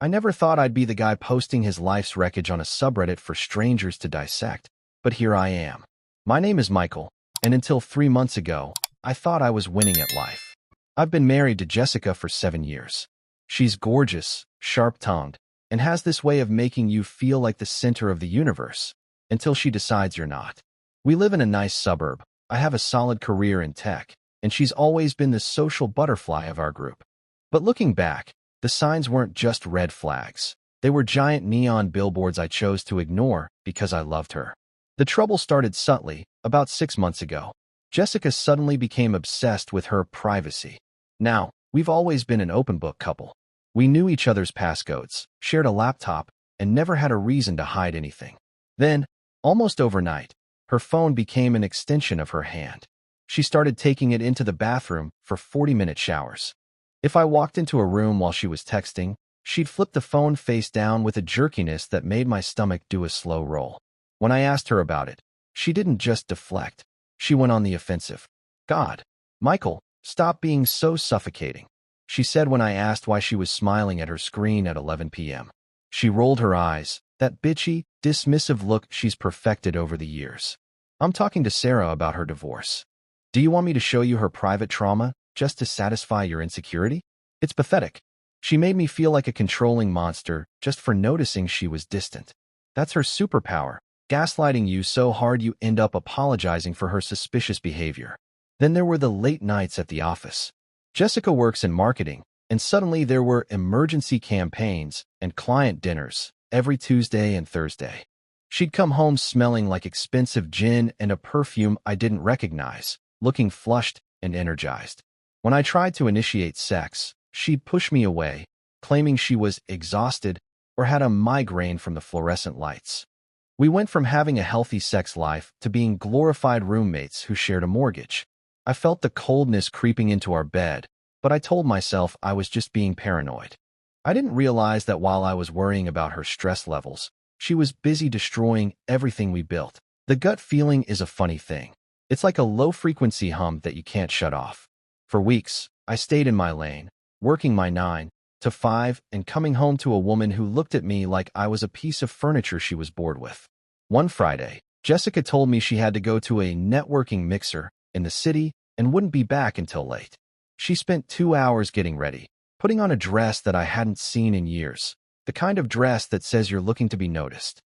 I never thought I'd be the guy posting his life's wreckage on a subreddit for strangers to dissect, but here I am. My name is Michael, and until 3 months ago, I thought I was winning at life. I've been married to Jessica for 7 years. She's gorgeous, sharp-tongued, and has this way of making you feel like the center of the universe, until she decides you're not. We live in a nice suburb. I have a solid career in tech, and she's always been the social butterfly of our group. But looking back, the signs weren't just red flags. They were giant neon billboards I chose to ignore because I loved her. The trouble started subtly, about 6 months ago. Jessica suddenly became obsessed with her privacy. Now, we've always been an open book couple. We knew each other's passcodes, shared a laptop, and never had a reason to hide anything. Then, almost overnight, her phone became an extension of her hand. She started taking it into the bathroom for 40-minute showers. If I walked into a room while she was texting, she'd flip the phone face down with a jerkiness that made my stomach do a slow roll. When I asked her about it, she didn't just deflect. She went on the offensive. "God, Michael, stop being so suffocating," she said when I asked why she was smiling at her screen at 11 p.m. She rolled her eyes, that bitchy, dismissive look she's perfected over the years. "I'm talking to Sarah about her divorce. Do you want me to show you her private trauma just to satisfy your insecurity?" It's pathetic. She made me feel like a controlling monster just for noticing she was distant. That's her superpower, gaslighting you so hard you end up apologizing for her suspicious behavior. Then there were the late nights at the office. Jessica works in marketing, and suddenly there were emergency campaigns and client dinners every Tuesday and Thursday. She'd come home smelling like expensive gin and a perfume I didn't recognize, looking flushed and energized. When I tried to initiate sex, she'd push me away, claiming she was exhausted or had a migraine from the fluorescent lights. We went from having a healthy sex life to being glorified roommates who shared a mortgage. I felt the coldness creeping into our bed, but I told myself I was just being paranoid. I didn't realize that while I was worrying about her stress levels, she was busy destroying everything we built. The gut feeling is a funny thing. It's like a low-frequency hum that you can't shut off. For weeks, I stayed in my lane, working my 9 to 5 and coming home to a woman who looked at me like I was a piece of furniture she was bored with. One Friday, Jessica told me she had to go to a networking mixer in the city and wouldn't be back until late. She spent 2 hours getting ready, putting on a dress that I hadn't seen in years, the kind of dress that says you're looking to be noticed.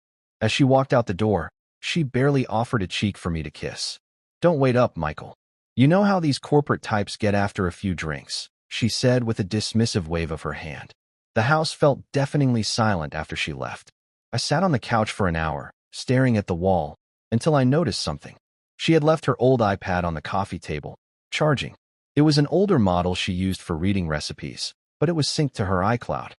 As she walked out the door, she barely offered a cheek for me to kiss. "Don't wait up, Michael. You know how these corporate types get after a few drinks," she said with a dismissive wave of her hand. The house felt deafeningly silent after she left. I sat on the couch for an hour, staring at the wall, until I noticed something. She had left her old iPad on the coffee table, charging. It was an older model she used for reading recipes, but it was synced to her iCloud.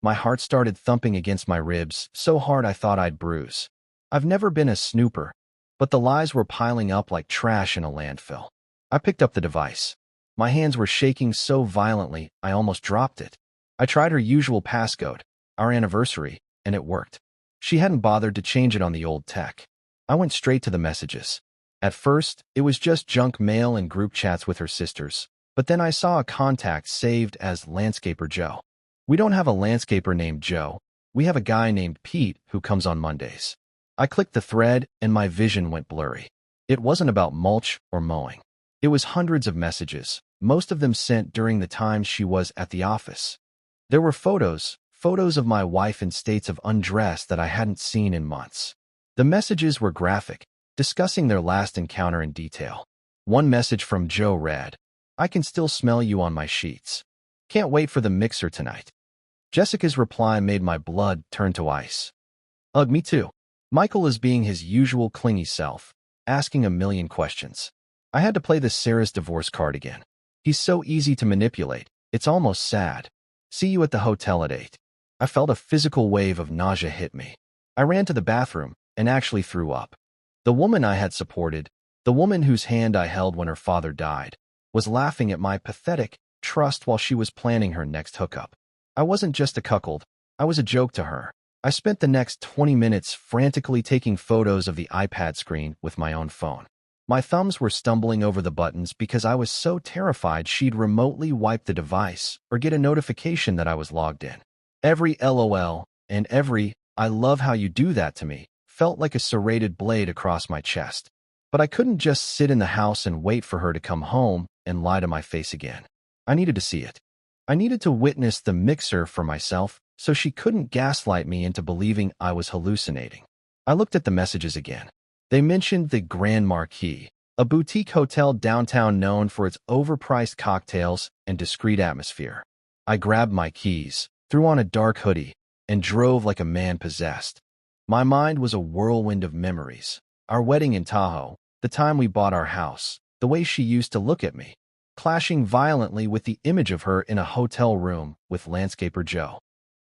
My heart started thumping against my ribs so hard I thought I'd bruise. I've never been a snooper, but the lies were piling up like trash in a landfill. I picked up the device. My hands were shaking so violently I almost dropped it. I tried her usual passcode, our anniversary, and it worked. She hadn't bothered to change it on the old tech. I went straight to the messages. At first, it was just junk mail and group chats with her sisters, but then I saw a contact saved as Landscaper Joe. We don't have a landscaper named Joe. We have a guy named Pete who comes on Mondays. I clicked the thread and my vision went blurry. It wasn't about mulch or mowing. It was hundreds of messages, most of them sent during the time she was at the office. There were photos of my wife in states of undress that I hadn't seen in months. The messages were graphic, discussing their last encounter in detail. One message from Joe read, "I can still smell you on my sheets. Can't wait for the mixer tonight." Jessica's reply made my blood turn to ice. "Ugh, me too." Michael is being his usual clingy self, asking a million questions. I had to play the Sarah's divorce card again. He's so easy to manipulate, it's almost sad. "See you at the hotel at 8. I felt a physical wave of nausea hit me. I ran to the bathroom and actually threw up. The woman I had supported, the woman whose hand I held when her father died, was laughing at my pathetic trust while she was planning her next hookup. I wasn't just a cuckold, I was a joke to her. I spent the next 20 minutes frantically taking photos of the iPad screen with my own phone. My thumbs were stumbling over the buttons because I was so terrified she'd remotely wipe the device or get a notification that I was logged in. Every LOL and every "I love how you do that to me" felt like a serrated blade across my chest. But I couldn't just sit in the house and wait for her to come home and lie to my face again. I needed to see it. I needed to witness the mixer for myself so she couldn't gaslight me into believing I was hallucinating. I looked at the messages again. They mentioned the Grand Marquis, a boutique hotel downtown known for its overpriced cocktails and discreet atmosphere. I grabbed my keys, threw on a dark hoodie, and drove like a man possessed. My mind was a whirlwind of memories. Our wedding in Tahoe, the time we bought our house, the way she used to look at me, clashing violently with the image of her in a hotel room with landscaper Joe.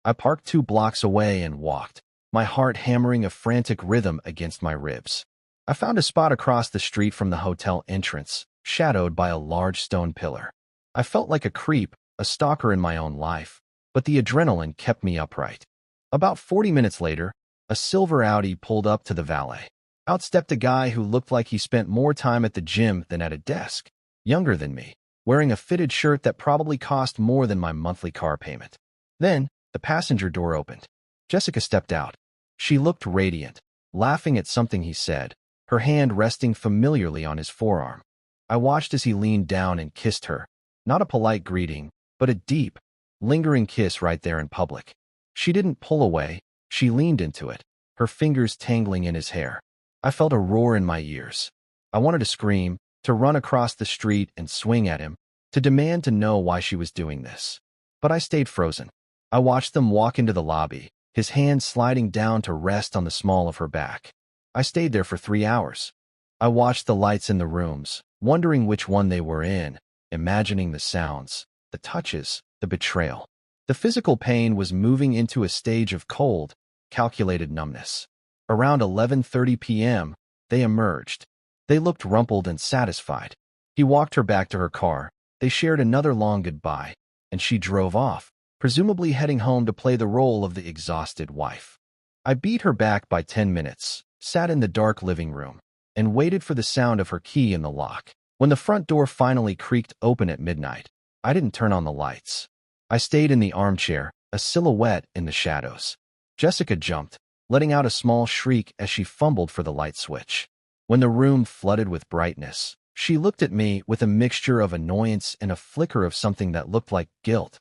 I parked 2 blocks away and walked, my heart hammering a frantic rhythm against my ribs. I found a spot across the street from the hotel entrance, shadowed by a large stone pillar. I felt like a creep, a stalker in my own life, but the adrenaline kept me upright. About 40 minutes later, a silver Audi pulled up to the valet. Out stepped a guy who looked like he spent more time at the gym than at a desk, younger than me, wearing a fitted shirt that probably cost more than my monthly car payment. Then, the passenger door opened. Jessica stepped out. She looked radiant, laughing at something he said, her hand resting familiarly on his forearm. I watched as he leaned down and kissed her, not a polite greeting, but a deep, lingering kiss right there in public. She didn't pull away, she leaned into it, her fingers tangling in his hair. I felt a roar in my ears. I wanted to scream, to run across the street and swing at him, to demand to know why she was doing this. But I stayed frozen. I watched them walk into the lobby, his hand sliding down to rest on the small of her back. I stayed there for 3 hours. I watched the lights in the rooms, wondering which one they were in, imagining the sounds, the touches, the betrayal. The physical pain was moving into a stage of cold, calculated numbness. Around 11:30 p.m., they emerged. They looked rumpled and satisfied. He walked her back to her car. They shared another long goodbye, and she drove off, presumably heading home to play the role of the exhausted wife. I beat her back by 10 minutes, sat in the dark living room, and waited for the sound of her key in the lock. When the front door finally creaked open at midnight, I didn't turn on the lights. I stayed in the armchair, a silhouette in the shadows. Jessica jumped, letting out a small shriek as she fumbled for the light switch. When the room flooded with brightness, she looked at me with a mixture of annoyance and a flicker of something that looked like guilt.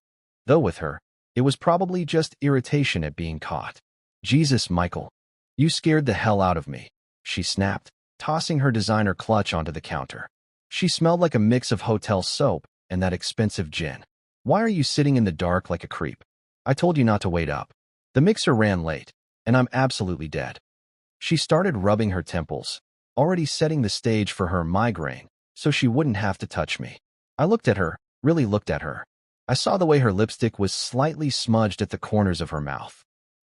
Though with her, it was probably just irritation at being caught. "Jesus, Michael, you scared the hell out of me," she snapped, tossing her designer clutch onto the counter. She smelled like a mix of hotel soap and that expensive gin. "Why are you sitting in the dark like a creep? I told you not to wait up. The mixer ran late, and I'm absolutely dead." She started rubbing her temples, already setting the stage for her migraine, so she wouldn't have to touch me. I looked at her, really looked at her. I saw the way her lipstick was slightly smudged at the corners of her mouth.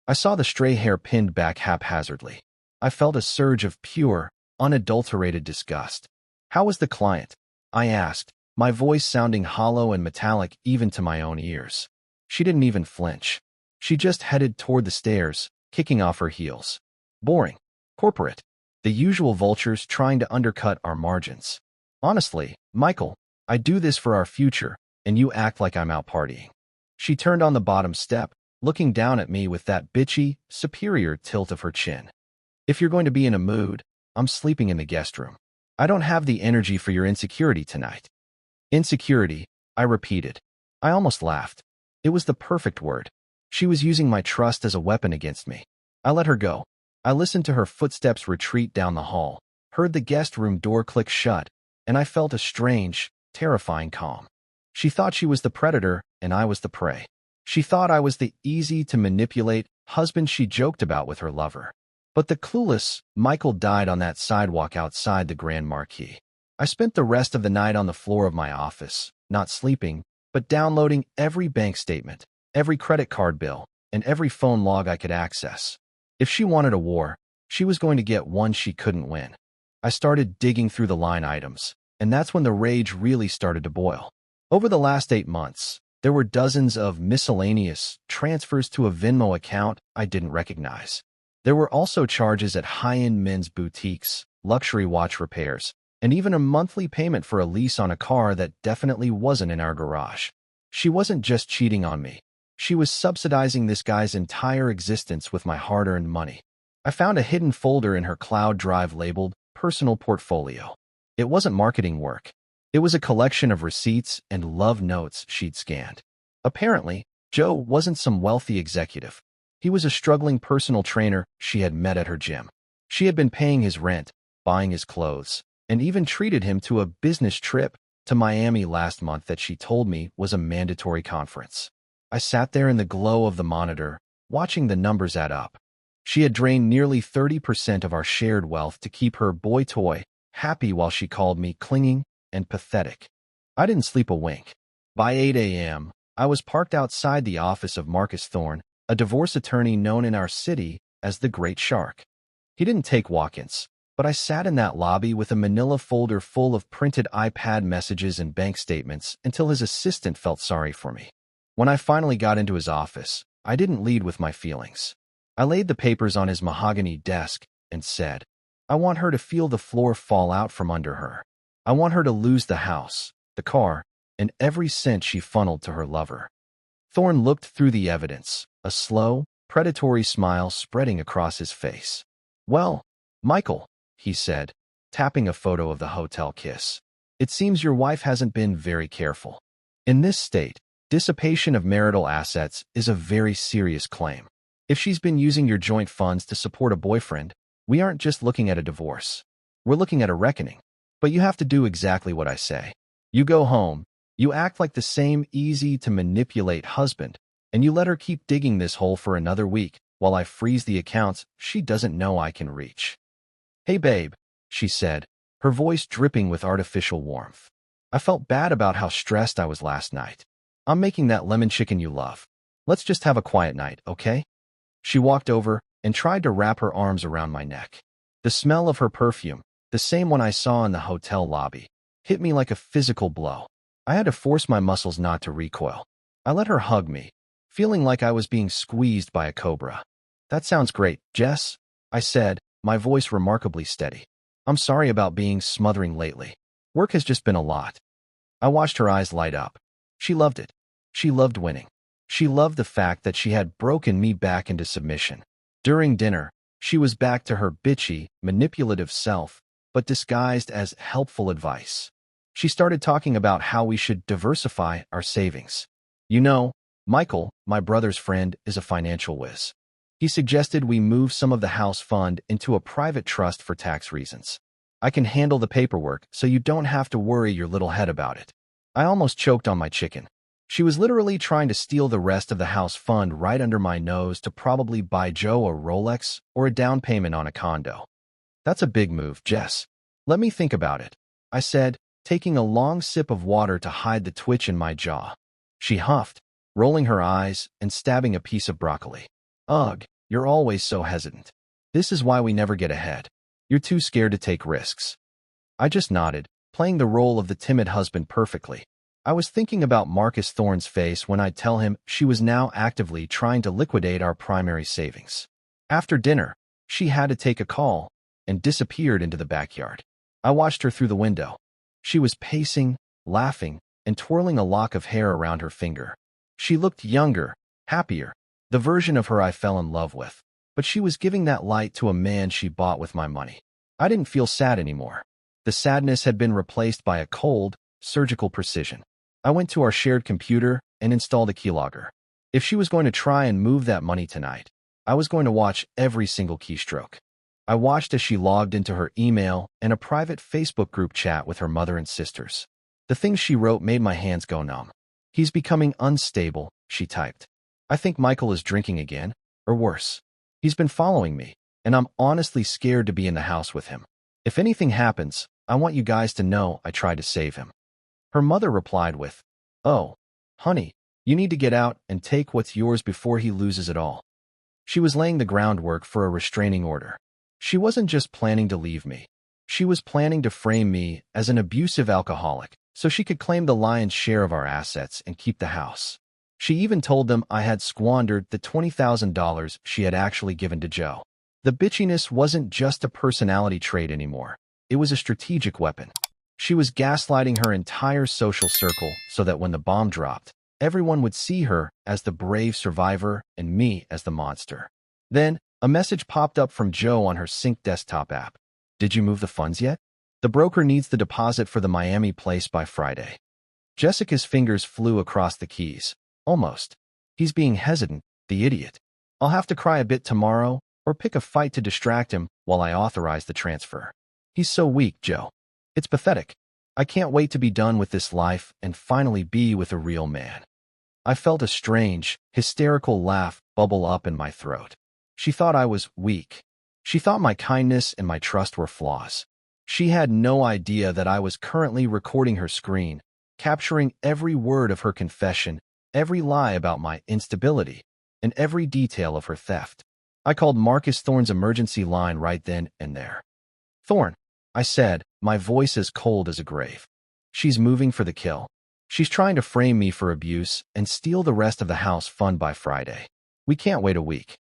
I saw the stray hair pinned back haphazardly. I felt a surge of pure, unadulterated disgust. "How was the client?" I asked, my voice sounding hollow and metallic even to my own ears. She didn't even flinch. She just headed toward the stairs, kicking off her heels. "Boring. Corporate. The usual vultures trying to undercut our margins. Honestly, Michael, I do this for our future, and you act like I'm out partying." She turned on the bottom step, looking down at me with that bitchy, superior tilt of her chin. "If you're going to be in a mood, I'm sleeping in the guest room. I don't have the energy for your insecurity tonight." Insecurity, I repeated. I almost laughed. It was the perfect word. She was using my trust as a weapon against me. I let her go. I listened to her footsteps retreat down the hall, heard the guest room door click shut, and I felt a strange, terrifying calm. She thought she was the predator, and I was the prey. She thought I was the easy-to-manipulate husband she joked about with her lover. But the clueless Michael died on that sidewalk outside the Grand Marquis. I spent the rest of the night on the floor of my office, not sleeping, but downloading every bank statement, every credit card bill, and every phone log I could access. If she wanted a war, she was going to get one she couldn't win. I started digging through the line items, and that's when the rage really started to boil. Over the last 8 months, there were dozens of miscellaneous transfers to a Venmo account I didn't recognize. There were also charges at high-end men's boutiques, luxury watch repairs, and even a monthly payment for a lease on a car that definitely wasn't in our garage. She wasn't just cheating on me. She was subsidizing this guy's entire existence with my hard-earned money. I found a hidden folder in her cloud drive labeled Personal Portfolio. It wasn't marketing work. It was a collection of receipts and love notes she'd scanned. Apparently, Joe wasn't some wealthy executive. He was a struggling personal trainer she had met at her gym. She had been paying his rent, buying his clothes, and even treated him to a business trip to Miami last month that she told me was a mandatory conference. I sat there in the glow of the monitor, watching the numbers add up. She had drained nearly 30% of our shared wealth to keep her boy toy happy while she called me clinging and pathetic. I didn't sleep a wink. By 8 a.m., I was parked outside the office of Marcus Thorne, a divorce attorney known in our city as the Great Shark. He didn't take walk-ins, but I sat in that lobby with a manila folder full of printed iPad messages and bank statements until his assistant felt sorry for me. When I finally got into his office, I didn't lead with my feelings. I laid the papers on his mahogany desk and said, I want her to feel the floor fall out from under her. I want her to lose the house, the car, and every cent she funneled to her lover. Thorne looked through the evidence, a slow, predatory smile spreading across his face. Well, Michael, he said, tapping a photo of the hotel kiss. It seems your wife hasn't been very careful. In this state, dissipation of marital assets is a very serious claim. If she's been using your joint funds to support a boyfriend, we aren't just looking at a divorce. We're looking at a reckoning. But you have to do exactly what I say. You go home, you act like the same easy-to-manipulate husband, and you let her keep digging this hole for another week while I freeze the accounts she doesn't know I can reach. Hey babe, she said, her voice dripping with artificial warmth. I felt bad about how stressed I was last night. I'm making that lemon chicken you love. Let's just have a quiet night, okay? She walked over and tried to wrap her arms around my neck. The smell of her perfume, the same one I saw in the hotel lobby, hit me like a physical blow. I had to force my muscles not to recoil. I let her hug me, feeling like I was being squeezed by a cobra. That sounds great, Jess, I said, my voice remarkably steady. I'm sorry about being smothering lately. Work has just been a lot. I watched her eyes light up. She loved it. She loved winning. She loved the fact that she had broken me back into submission. During dinner, she was back to her bitchy, manipulative self, but disguised as helpful advice. She started talking about how we should diversify our savings. You know, Michael, my brother's friend, is a financial whiz. He suggested we move some of the house fund into a private trust for tax reasons. I can handle the paperwork so you don't have to worry your little head about it. I almost choked on my chicken. She was literally trying to steal the rest of the house fund right under my nose to probably buy Joe a Rolex or a down payment on a condo. That's a big move, Jess. Let me think about it, I said, taking a long sip of water to hide the twitch in my jaw. She huffed, rolling her eyes and stabbing a piece of broccoli. Ugh, you're always so hesitant. This is why we never get ahead. You're too scared to take risks. I just nodded, playing the role of the timid husband perfectly. I was thinking about Marcus Thorne's face when I'd tell him she was now actively trying to liquidate our primary savings. After dinner, she had to take a call and disappeared into the backyard. I watched her through the window. She was pacing, laughing, and twirling a lock of hair around her finger. She looked younger, happier, the version of her I fell in love with, but she was giving that light to a man she bought with my money. I didn't feel sad anymore. The sadness had been replaced by a cold, surgical precision. I went to our shared computer and installed a keylogger. If she was going to try and move that money tonight, I was going to watch every single keystroke. I watched as she logged into her email and a private Facebook group chat with her mother and sisters. The things she wrote made my hands go numb. He's becoming unstable, she typed. I think Michael is drinking again, or worse. He's been following me, and I'm honestly scared to be in the house with him. If anything happens, I want you guys to know I tried to save him. Her mother replied with, Oh, honey, you need to get out and take what's yours before he loses it all. She was laying the groundwork for a restraining order. She wasn't just planning to leave me. She was planning to frame me as an abusive alcoholic so she could claim the lion's share of our assets and keep the house. She even told them I had squandered the $20,000 she had actually given to Joe. The bitchiness wasn't just a personality trait anymore. It was a strategic weapon. She was gaslighting her entire social circle so that when the bomb dropped, everyone would see her as the brave survivor and me as the monster. Then, a message popped up from Joe on her Sync desktop app. Did you move the funds yet? The broker needs the deposit for the Miami place by Friday. Jessica's fingers flew across the keys. Almost. He's being hesitant, the idiot. I'll have to cry a bit tomorrow, or pick a fight to distract him while I authorize the transfer. He's so weak, Joe. It's pathetic. I can't wait to be done with this life and finally be with a real man. I felt a strange, hysterical laugh bubble up in my throat. She thought I was weak. She thought my kindness and my trust were flaws. She had no idea that I was currently recording her screen, capturing every word of her confession, every lie about my instability, and every detail of her theft. I called Marcus Thorne's emergency line right then and there. Thorne, I said, my voice as cold as a grave. She's moving for the kill. She's trying to frame me for abuse and steal the rest of the house fund by Friday. We can't wait a week.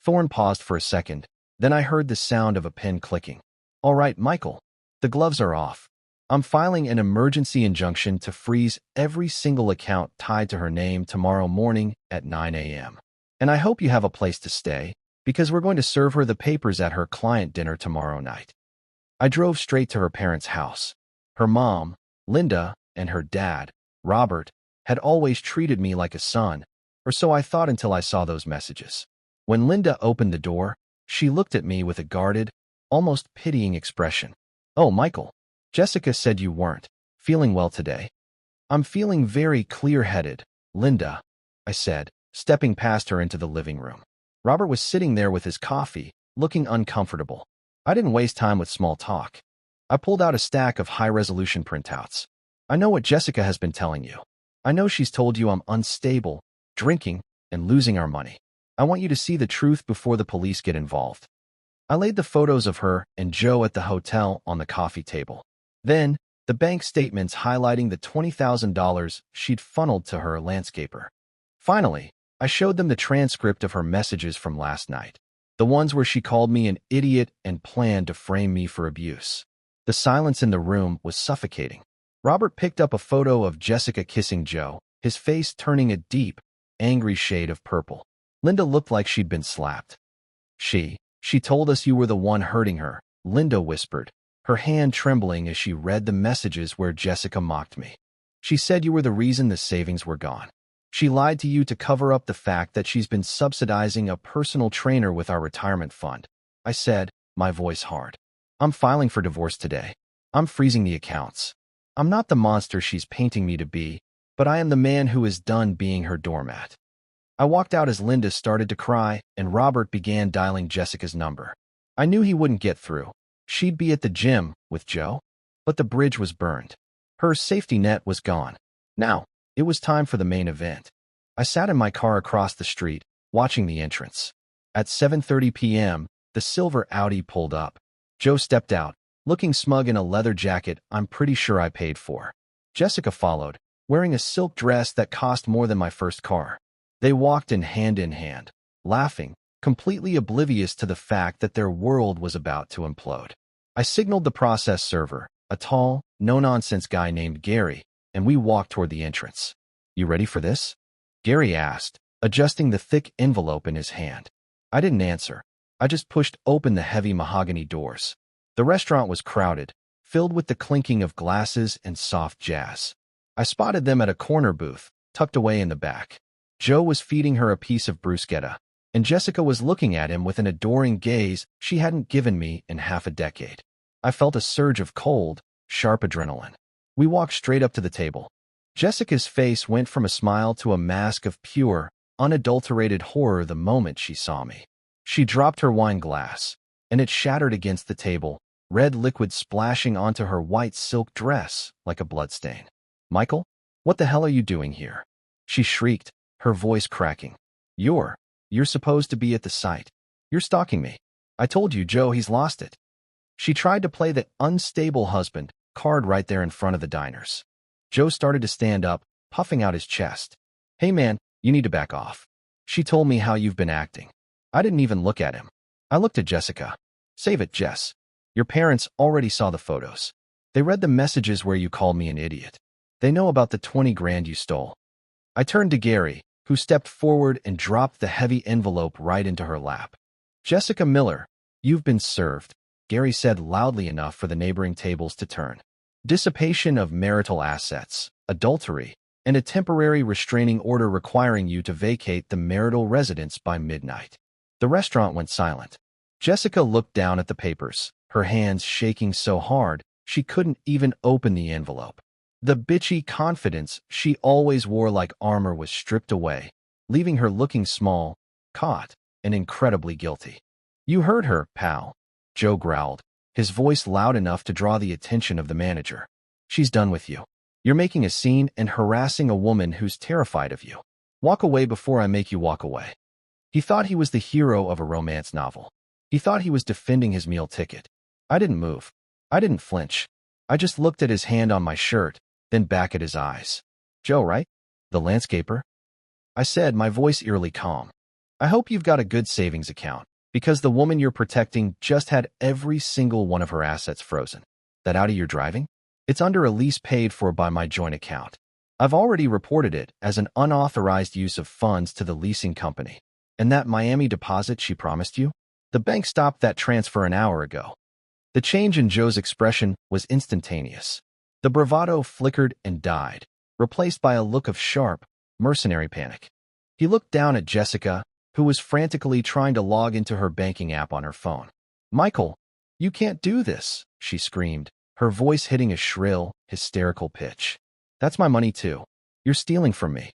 Thorne paused for a second. Then I heard the sound of a pen clicking. All right, Michael. The gloves are off. I'm filing an emergency injunction to freeze every single account tied to her name tomorrow morning at 9 a.m. And I hope you have a place to stay, because we're going to serve her the papers at her client dinner tomorrow night. I drove straight to her parents' house. Her mom, Linda, and her dad, Robert, had always treated me like a son, or so I thought until I saw those messages. When Linda opened the door, she looked at me with a guarded, almost pitying expression. Oh, Michael, Jessica said you weren't feeling well today. I'm feeling very clear-headed, Linda, I said, stepping past her into the living room. Robert was sitting there with his coffee, looking uncomfortable. I didn't waste time with small talk. I pulled out a stack of high-resolution printouts. I know what Jessica has been telling you. I know she's told you I'm unstable, drinking, and losing our money. I want you to see the truth before the police get involved. I laid the photos of her and Joe at the hotel on the coffee table. Then, the bank statements highlighting the $20,000 she'd funneled to her landscaper. Finally, I showed them the transcript of her messages from last night. The ones where she called me an idiot and planned to frame me for abuse. The silence in the room was suffocating. Robert picked up a photo of Jessica kissing Joe, his face turning a deep, angry shade of purple. Linda looked like she'd been slapped. She told us you were the one hurting her, Linda whispered, her hand trembling as she read the messages where Jessica mocked me. She said you were the reason the savings were gone. She lied to you to cover up the fact that she's been subsidizing a personal trainer with our retirement fund. I said, my voice hard. I'm filing for divorce today. I'm freezing the accounts. I'm not the monster she's painting me to be, but I am the man who is done being her doormat. I walked out as Linda started to cry, and Robert began dialing Jessica's number. I knew he wouldn't get through. She'd be at the gym with Joe, but the bridge was burned. Her safety net was gone. Now, it was time for the main event. I sat in my car across the street, watching the entrance. At 7:30 p.m., the silver Audi pulled up. Joe stepped out, looking smug in a leather jacket I'm pretty sure I paid for. Jessica followed, wearing a silk dress that cost more than my first car. They walked in hand, laughing, completely oblivious to the fact that their world was about to implode. I signaled the process server, a tall, no-nonsense guy named Gary, and we walked toward the entrance. You ready for this? Gary asked, adjusting the thick envelope in his hand. I didn't answer. I just pushed open the heavy mahogany doors. The restaurant was crowded, filled with the clinking of glasses and soft jazz. I spotted them at a corner booth, tucked away in the back. Joe was feeding her a piece of bruschetta, and Jessica was looking at him with an adoring gaze she hadn't given me in half a decade. I felt a surge of cold, sharp adrenaline. We walked straight up to the table. Jessica's face went from a smile to a mask of pure, unadulterated horror the moment she saw me. She dropped her wine glass, and it shattered against the table, red liquid splashing onto her white silk dress like a bloodstain. Michael, what the hell are you doing here? She shrieked, her voice cracking. You're supposed to be at the site. You're stalking me. I told you, Joe, he's lost it. She tried to play the unstable husband card right there in front of the diners. Joe started to stand up, puffing out his chest. Hey man, you need to back off. She told me how you've been acting. I didn't even look at him. I looked at Jessica. Save it, Jess. Your parents already saw the photos. They read the messages where you called me an idiot. They know about the 20 grand you stole. I turned to Gary, who stepped forward and dropped the heavy envelope right into her lap. Jessica Miller, you've been served, Gary said loudly enough for the neighboring tables to turn. Dissipation of marital assets, adultery, and a temporary restraining order requiring you to vacate the marital residence by midnight. The restaurant went silent. Jessica looked down at the papers, her hands shaking so hard she couldn't even open the envelope. The bitchy confidence she always wore like armor was stripped away, leaving her looking small, caught, and incredibly guilty. You heard her, pal, Joe growled, his voice loud enough to draw the attention of the manager. She's done with you. You're making a scene and harassing a woman who's terrified of you. Walk away before I make you walk away. He thought he was the hero of a romance novel. He thought he was defending his meal ticket. I didn't move. I didn't flinch. I just looked at his hand on my shirt, then back at his eyes. Joe, right? The landscaper? I said, my voice eerily calm. I hope you've got a good savings account, because the woman you're protecting just had every single one of her assets frozen. That Audi you're driving? It's under a lease paid for by my joint account. I've already reported it as an unauthorized use of funds to the leasing company. And that Miami deposit she promised you? The bank stopped that transfer an hour ago. The change in Joe's expression was instantaneous. The bravado flickered and died, replaced by a look of sharp, mercenary panic. He looked down at Jessica, who was frantically trying to log into her banking app on her phone. Michael, you can't do this, she screamed, her voice hitting a shrill, hysterical pitch. That's my money too. You're stealing from me.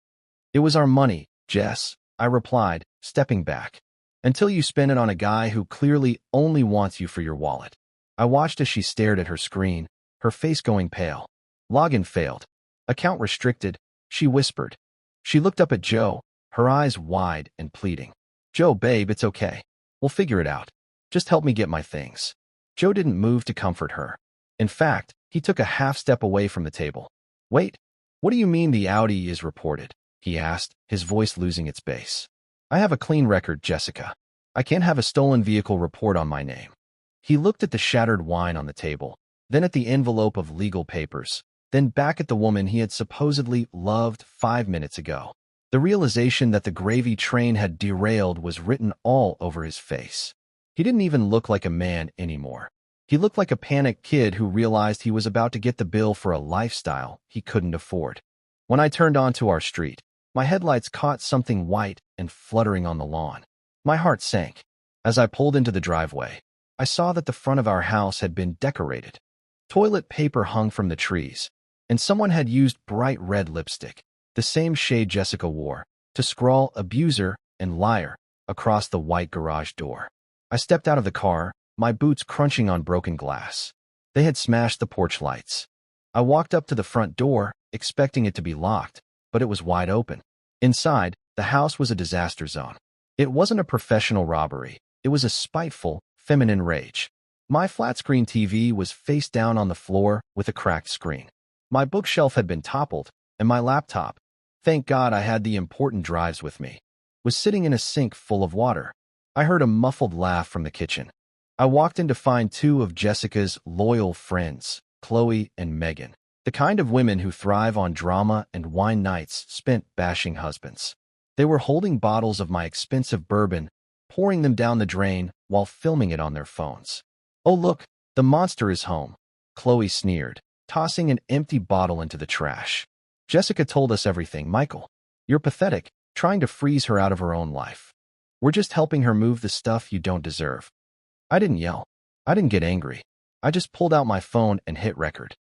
It was our money, Jess, I replied, stepping back. Until you spend it on a guy who clearly only wants you for your wallet. I watched as she stared at her screen, her face going pale. Login failed. Account restricted, she whispered. She looked up at Joe, her eyes wide and pleading. Joe, babe, it's okay. We'll figure it out. Just help me get my things. Joe didn't move to comfort her. In fact, he took a half step away from the table. Wait, what do you mean the Audi is reported? He asked, his voice losing its bass. I have a clean record, Jessica. I can't have a stolen vehicle report on my name. He looked at the shattered wine on the table, then at the envelope of legal papers, then back at the woman he had supposedly loved 5 minutes ago. The realization that the gravy train had derailed was written all over his face. He didn't even look like a man anymore. He looked like a panicked kid who realized he was about to get the bill for a lifestyle he couldn't afford. When I turned onto our street, my headlights caught something white and fluttering on the lawn. My heart sank. As I pulled into the driveway, I saw that the front of our house had been decorated. Toilet paper hung from the trees, and someone had used bright red lipstick, the same shade Jessica wore, to scrawl abuser and liar across the white garage door. I stepped out of the car, my boots crunching on broken glass. They had smashed the porch lights. I walked up to the front door, expecting it to be locked, but it was wide open. Inside, the house was a disaster zone. It wasn't a professional robbery. It was a spiteful, feminine rage. My flat-screen TV was face down on the floor with a cracked screen. My bookshelf had been toppled, and my laptop, thank God I had the important drives with me, was sitting in a sink full of water. I heard a muffled laugh from the kitchen. I walked in to find two of Jessica's loyal friends, Chloe and Megan, the kind of women who thrive on drama and wine nights spent bashing husbands. They were holding bottles of my expensive bourbon, pouring them down the drain while filming it on their phones. Oh look, the monster is home, Chloe sneered, tossing an empty bottle into the trash. Jessica told us everything, Michael. You're pathetic, trying to freeze her out of her own life. We're just helping her move the stuff you don't deserve. I didn't yell. I didn't get angry. I just pulled out my phone and hit record.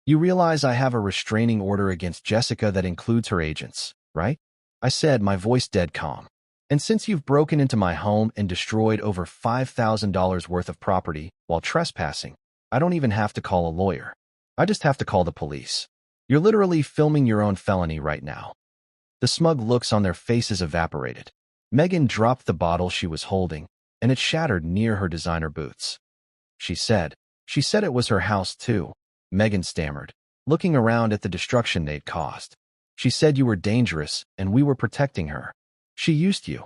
You realize I have a restraining order against Jessica that includes her agents, right? I said, my voice dead calm. And since you've broken into my home and destroyed over $5,000 worth of property while trespassing, I don't even have to call a lawyer. I just have to call the police. You're literally filming your own felony right now. The smug looks on their faces evaporated. Megan dropped the bottle she was holding, and it shattered near her designer boots. She said it was her house too, Megan stammered, looking around at the destruction they'd caused. She said you were dangerous and we were protecting her. She used you,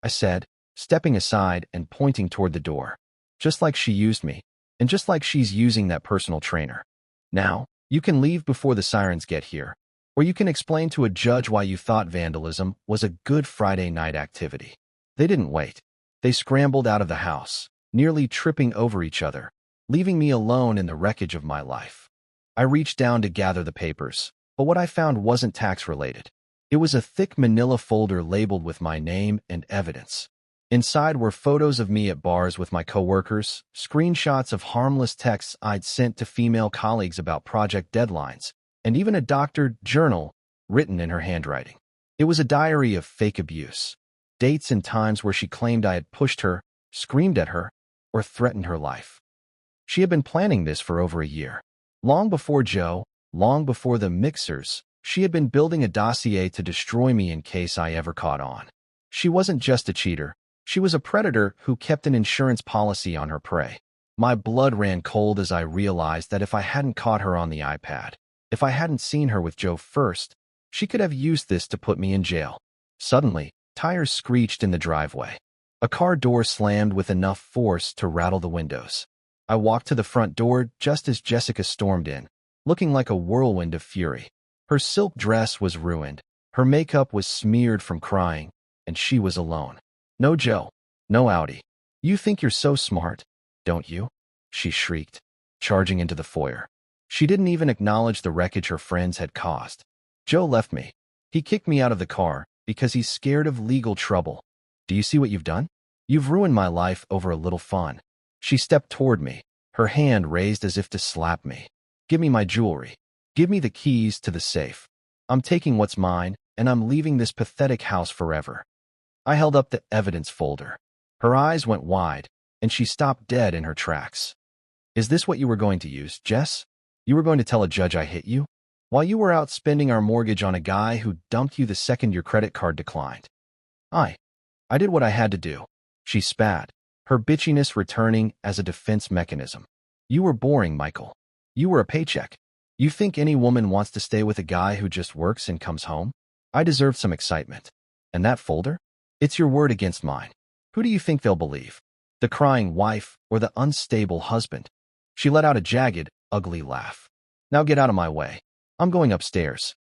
I said, stepping aside and pointing toward the door. Just like she used me, and just like she's using that personal trainer. Now, you can leave before the sirens get here, or you can explain to a judge why you thought vandalism was a good Friday night activity. They didn't wait. They scrambled out of the house, nearly tripping over each other, leaving me alone in the wreckage of my life. I reached down to gather the papers, but what I found wasn't tax-related. It was a thick manila folder labeled with my name and evidence. Inside were photos of me at bars with my coworkers, screenshots of harmless texts I'd sent to female colleagues about project deadlines, and even a doctored journal written in her handwriting. It was a diary of fake abuse, dates and times where she claimed I had pushed her, screamed at her, or threatened her life. She had been planning this for over a year. Long before Joe, long before the mixers, she had been building a dossier to destroy me in case I ever caught on. She wasn't just a cheater. She was a predator who kept an insurance policy on her prey. My blood ran cold as I realized that if I hadn't caught her on the iPad, if I hadn't seen her with Joe first, she could have used this to put me in jail. Suddenly, tires screeched in the driveway. A car door slammed with enough force to rattle the windows. I walked to the front door just as Jessica stormed in, looking like a whirlwind of fury. Her silk dress was ruined, her makeup was smeared from crying, and she was alone. No Joe, no Audi. You think you're so smart, don't you? She shrieked, charging into the foyer. She didn't even acknowledge the wreckage her friends had caused. Joe left me. He kicked me out of the car because he's scared of legal trouble. Do you see what you've done? You've ruined my life over a little fun. She stepped toward me, her hand raised as if to slap me. Give me my jewelry. Give me the keys to the safe. I'm taking what's mine, and I'm leaving this pathetic house forever. I held up the evidence folder. Her eyes went wide, and she stopped dead in her tracks. Is this what you were going to use, Jess? You were going to tell a judge I hit you? While you were out spending our mortgage on a guy who dumped you the second your credit card declined. I did what I had to do. She spat, her bitchiness returning as a defense mechanism. You were boring, Michael. You were a paycheck. You think any woman wants to stay with a guy who just works and comes home? I deserved some excitement. And that folder? It's your word against mine. Who do you think they'll believe? The crying wife or the unstable husband? She let out a jagged, ugly laugh. Now get out of my way. I'm going upstairs.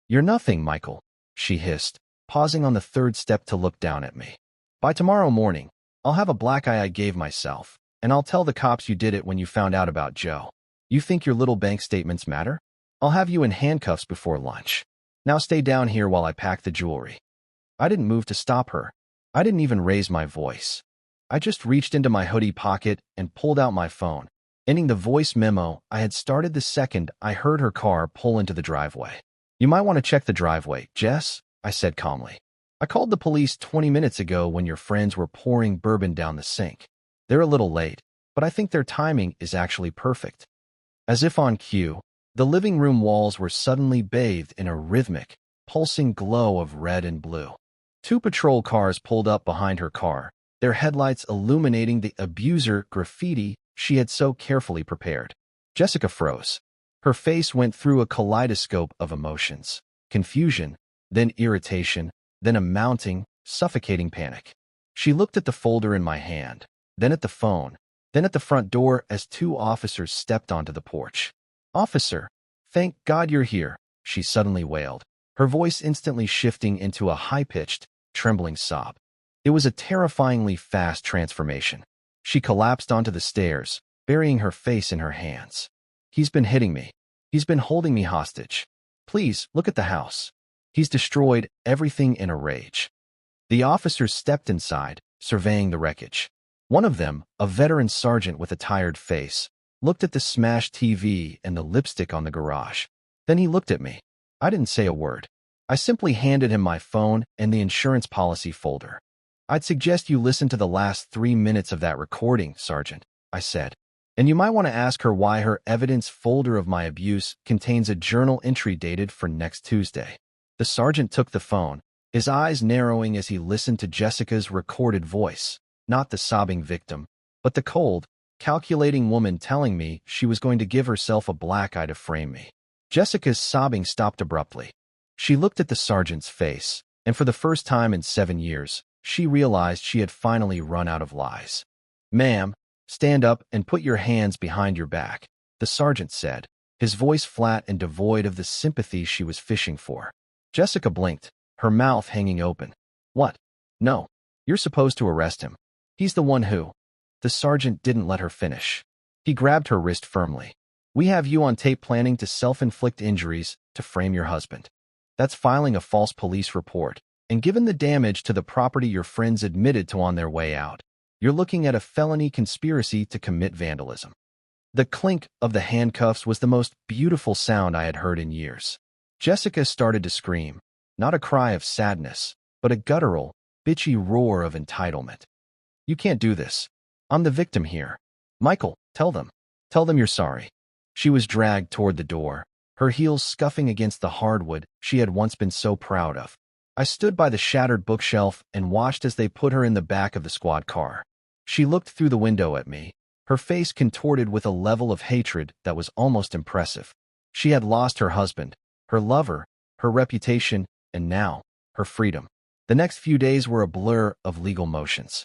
You're nothing, Michael, she hissed, pausing on the third step to look down at me. By tomorrow morning, I'll have a black eye I gave myself, and I'll tell the cops you did it when you found out about Joe. You think your little bank statements matter? I'll have you in handcuffs before lunch. Now stay down here while I pack the jewelry. I didn't move to stop her. I didn't even raise my voice. I just reached into my hoodie pocket and pulled out my phone, ending the voice memo I had started the second I heard her car pull into the driveway. You might want to check the driveway, Jess, I said calmly. I called the police 20 minutes ago when your friends were pouring bourbon down the sink. They're a little late, but I think their timing is actually perfect. As if on cue, the living room walls were suddenly bathed in a rhythmic, pulsing glow of red and blue. 2 patrol cars pulled up behind her car, their headlights illuminating the abuser graffiti she had so carefully prepared. Jessica froze. Her face went through a kaleidoscope of emotions. Confusion, then irritation, then a mounting, suffocating panic. She looked at the folder in my hand, then at the phone, then at the front door as 2 officers stepped onto the porch. Officer, thank God you're here, she suddenly wailed, her voice instantly shifting into a high-pitched, trembling sob. It was a terrifyingly fast transformation. She collapsed onto the stairs, burying her face in her hands. He's been hitting me. He's been holding me hostage. Please, look at the house. He's destroyed everything in a rage. The officers stepped inside, surveying the wreckage. One of them, a veteran sergeant with a tired face, looked at the smashed TV and the lipstick on the garage. Then he looked at me. I didn't say a word. I simply handed him my phone and the insurance policy folder. I'd suggest you listen to the last 3 minutes of that recording, Sergeant, I said. And you might want to ask her why her evidence folder of my abuse contains a journal entry dated for next Tuesday. The sergeant took the phone, his eyes narrowing as he listened to Jessica's recorded voice, not the sobbing victim, but the cold, calculating woman telling me she was going to give herself a black eye to frame me. Jessica's sobbing stopped abruptly. She looked at the sergeant's face, and for the first time in 7 years, she realized she had finally run out of lies. Ma'am, stand up and put your hands behind your back, the sergeant said, his voice flat and devoid of the sympathy she was fishing for. Jessica blinked, her mouth hanging open. What? No. You're supposed to arrest him. He's the one who... The sergeant didn't let her finish. He grabbed her wrist firmly. We have you on tape planning to self-inflict injuries to frame your husband. That's filing a false police report. And given the damage to the property your friends admitted to on their way out, you're looking at a felony conspiracy to commit vandalism. The clink of the handcuffs was the most beautiful sound I had heard in years. Jessica started to scream, not a cry of sadness, but a guttural, bitchy roar of entitlement. You can't do this. I'm the victim here. Michael, tell them. Tell them you're sorry. She was dragged toward the door, her heels scuffing against the hardwood she had once been so proud of. I stood by the shattered bookshelf and watched as they put her in the back of the squad car. She looked through the window at me, her face contorted with a level of hatred that was almost impressive. She had lost her husband, her lover, her reputation, and now, her freedom. The next few days were a blur of legal motions.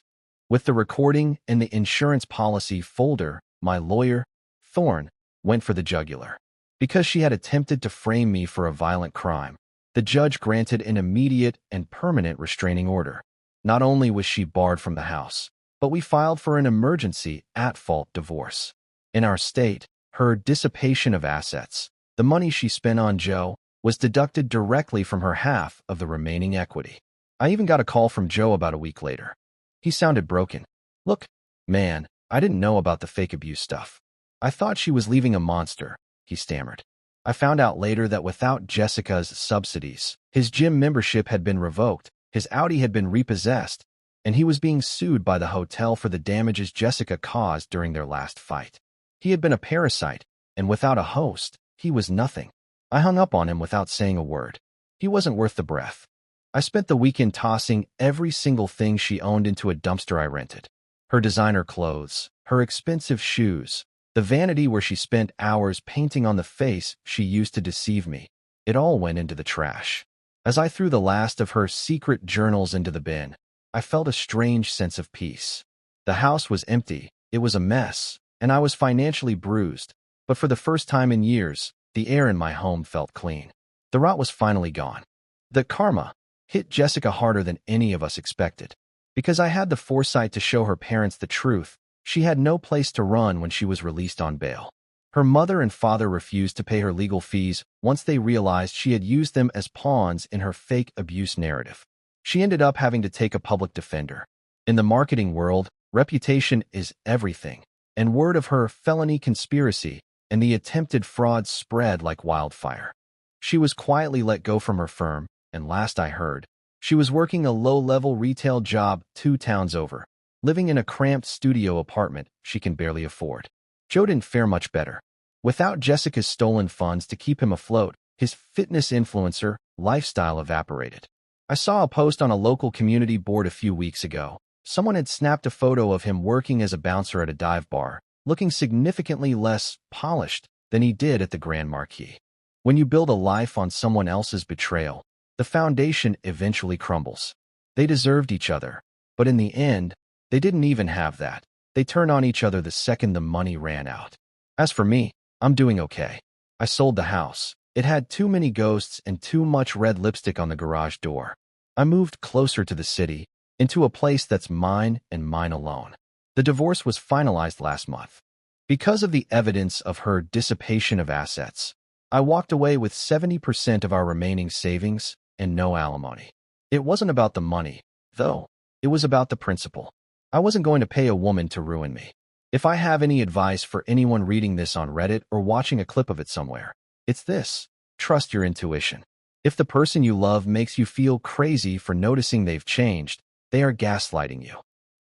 With the recording and the insurance policy folder, my lawyer, Thorne, went for the jugular. Because she had attempted to frame me for a violent crime, the judge granted an immediate and permanent restraining order. Not only was she barred from the house, but we filed for an emergency at-fault divorce. In our state, her dissipation of assets, the money she spent on Joe, was deducted directly from her half of the remaining equity. I even got a call from Joe about a week later. He sounded broken. Look, man, I didn't know about the fake abuse stuff. I thought she was leaving a monster, he stammered. I found out later that without Jessica's subsidies, his gym membership had been revoked, his Audi had been repossessed, and he was being sued by the hotel for the damages Jessica caused during their last fight. He had been a parasite, and without a host, he was nothing. I hung up on him without saying a word. He wasn't worth the breath. I spent the weekend tossing every single thing she owned into a dumpster I rented. Her designer clothes, her expensive shoes, the vanity where she spent hours painting on the face she used to deceive me. It all went into the trash. As I threw the last of her secret journals into the bin, I felt a strange sense of peace. The house was empty, it was a mess, and I was financially bruised, but for the first time in years, the air in my home felt clean. The rot was finally gone. The karma hit Jessica harder than any of us expected. Because I had the foresight to show her parents the truth, she had no place to run when she was released on bail. Her mother and father refused to pay her legal fees once they realized she had used them as pawns in her fake abuse narrative. She ended up having to take a public defender. In the marketing world, reputation is everything, and word of her felony conspiracy and the attempted fraud spread like wildfire. She was quietly let go from her firm, and last I heard, she was working a low-level retail job 2 towns over, living in a cramped studio apartment she can barely afford. Joe didn't fare much better. Without Jessica's stolen funds to keep him afloat, his fitness influencer lifestyle evaporated. I saw a post on a local community board a few weeks ago. Someone had snapped a photo of him working as a bouncer at a dive bar, looking significantly less polished than he did at the Grand Marquis. When you build a life on someone else's betrayal, the foundation eventually crumbles. They deserved each other, but in the end, they didn't even have that. They turned on each other the second the money ran out. As for me, I'm doing okay. I sold the house. It had too many ghosts and too much red lipstick on the garage door. I moved closer to the city, into a place that's mine and mine alone. The divorce was finalized last month. Because of the evidence of her dissipation of assets, I walked away with 70% of our remaining savings and no alimony. It wasn't about the money, though. It was about the principle. I wasn't going to pay a woman to ruin me. If I have any advice for anyone reading this on Reddit or watching a clip of it somewhere, it's this: trust your intuition. If the person you love makes you feel crazy for noticing they've changed, they are gaslighting you.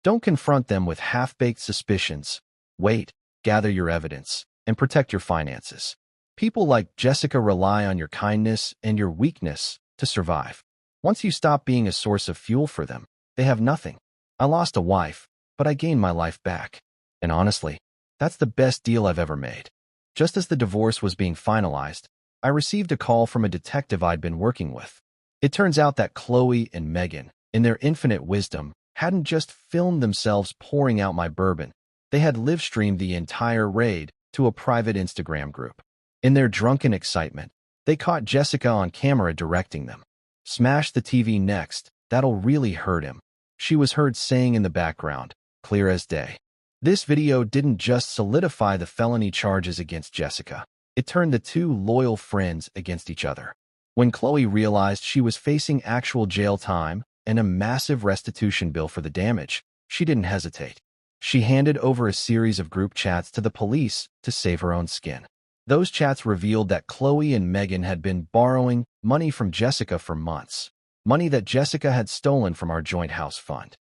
Don't confront them with half-baked suspicions. Wait, gather your evidence, and protect your finances. People like Jessica rely on your kindness and your weakness to survive. Once you stop being a source of fuel for them, they have nothing. I lost a wife, but I gained my life back. And honestly, that's the best deal I've ever made. Just as the divorce was being finalized, I received a call from a detective I'd been working with. It turns out that Chloe and Megan, in their infinite wisdom, hadn't just filmed themselves pouring out my bourbon. They had live-streamed the entire raid to a private Instagram group. In their drunken excitement, they caught Jessica on camera directing them. "Smash the TV next, that'll really hurt him," she was heard saying in the background, clear as day. This video didn't just solidify the felony charges against Jessica. It turned the two loyal friends against each other. When Chloe realized she was facing actual jail time and a massive restitution bill for the damage, she didn't hesitate. She handed over a series of group chats to the police to save her own skin. Those chats revealed that Chloe and Megan had been borrowing money from Jessica for months, money that Jessica had stolen from our joint house fund.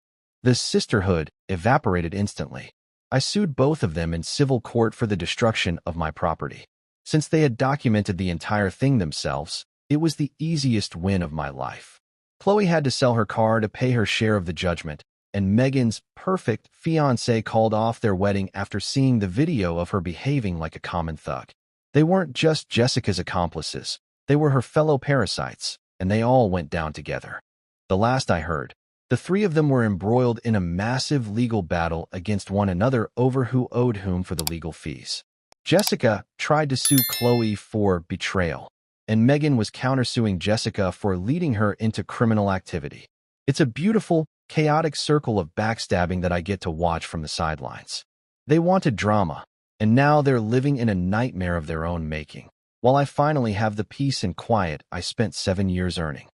The sisterhood evaporated instantly. I sued both of them in civil court for the destruction of my property. Since they had documented the entire thing themselves, it was the easiest win of my life. Chloe had to sell her car to pay her share of the judgment, and Megan's perfect fiancé called off their wedding after seeing the video of her behaving like a common thug. They weren't just Jessica's accomplices, they were her fellow parasites, and they all went down together. The last I heard, the three of them were embroiled in a massive legal battle against one another over who owed whom for the legal fees. Jessica tried to sue Chloe for betrayal, and Megan was countersuing Jessica for leading her into criminal activity. It's a beautiful, chaotic circle of backstabbing that I get to watch from the sidelines. They wanted drama, and now they're living in a nightmare of their own making, while I finally have the peace and quiet I spent 7 years earning.